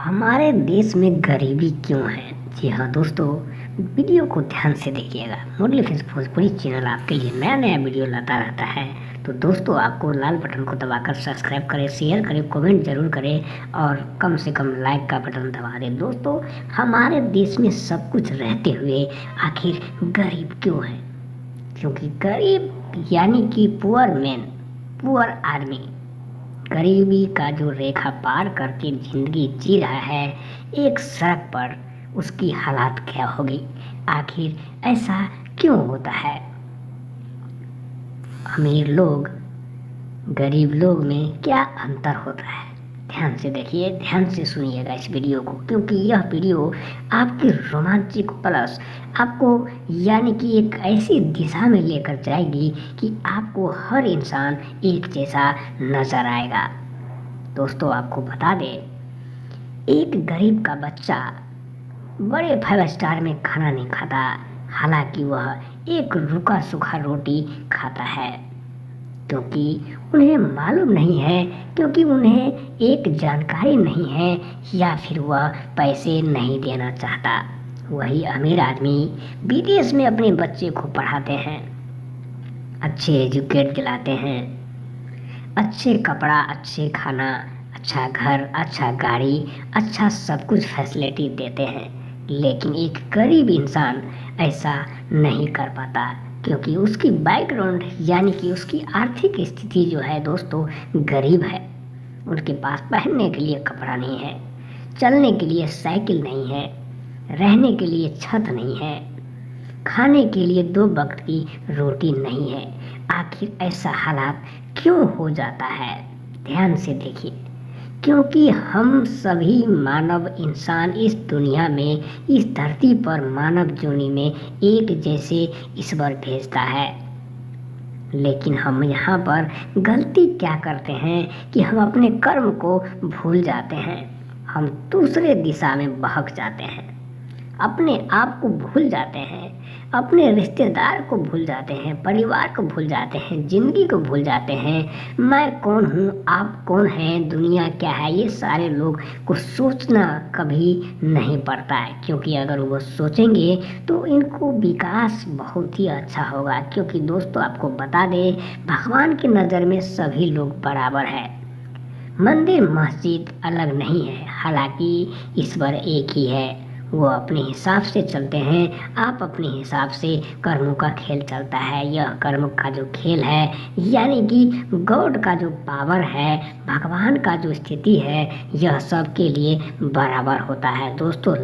हमारे देश में गरीबी क्यों है? जी हाँ दोस्तों, वीडियो को ध्यान से देखिएगा। मुरली फिल्म्स भोजपुरी चैनल आपके लिए नया नया वीडियो लाता रहता है। तो दोस्तों, आपको लाल बटन को दबाकर सब्सक्राइब करें, शेयर करें, कमेंट जरूर करें और कम से कम लाइक का बटन दबा दें। दोस्तों, हमारे देश में सब कुछ रहते हुए आखिर गरीब क्यों है? क्योंकि गरीब यानी कि पुअर मैन, पुअर आदमी, गरीबी का जो रेखा पार करके जिंदगी जी रहा है, एक सड़क पर उसकी हालात क्या होगी? आखिर ऐसा क्यों होता है? अमीर लोग गरीब लोग में क्या अंतर होता है? ध्यान से देखिए, ध्यान से सुनिएगा इस वीडियो को, क्योंकि यह वीडियो आपकी रोमांचिक प्लस आपको यानी कि एक ऐसी दिशा में लेकर जाएगी कि आपको हर इंसान एक जैसा नजर आएगा। दोस्तों, आपको बता दें, एक गरीब का बच्चा बड़े 5 स्टार में खाना नहीं खाता, हालांकि वह एक रूखा सूखा रोटी खाता है, क्योंकि उन्हें मालूम नहीं है, क्योंकि उन्हें एक जानकारी नहीं है, या फिर वह पैसे नहीं देना चाहता। वही अमीर आदमी विदेश में अपने बच्चे को पढ़ाते हैं, अच्छे एजुकेट दिलाते हैं, अच्छे कपड़ा, अच्छे खाना, अच्छा घर, अच्छा गाड़ी, अच्छा सब कुछ फैसिलिटी देते हैं। लेकिन एक गरीब इंसान ऐसा नहीं कर पाता, क्योंकि उसकी बैकग्राउंड यानी कि उसकी आर्थिक स्थिति जो है दोस्तों, गरीब है। उनके पास पहनने के लिए कपड़ा नहीं है, चलने के लिए साइकिल नहीं है, रहने के लिए छत नहीं है, खाने के लिए 2 वक्त की रोटी नहीं है। आखिर ऐसा हालात क्यों हो जाता है? ध्यान से देखिए, क्योंकि हम सभी मानव इंसान इस दुनिया में, इस धरती पर मानव जोनी में एक जैसे ईश्वर भेजता है। लेकिन हम यहाँ पर गलती क्या करते हैं कि हम अपने कर्म को भूल जाते हैं, हम दूसरे दिशा में बहक जाते हैं, अपने आप को भूल जाते हैं, अपने रिश्तेदार को भूल जाते हैं, परिवार को भूल जाते हैं, ज़िंदगी को भूल जाते हैं। मैं कौन हूँ, आप कौन हैं, दुनिया क्या है, ये सारे लोग को सोचना कभी नहीं पड़ता है, क्योंकि अगर वो सोचेंगे तो इनको विकास बहुत ही अच्छा होगा। क्योंकि दोस्तों, आपको बता दें, भगवान की नज़र में सभी लोग बराबर हैं। मंदिर मस्जिद अलग नहीं है, हालांकि ईश्वर एक ही है। वो अपने हिसाब से चलते हैं, आप अपने हिसाब से। कर्मों का खेल चलता है। यह कर्म का जो खेल है, यानी कि गॉड का जो पावर है, भगवान का जो स्थिति है, यह सबके लिए बराबर होता है। दोस्तों,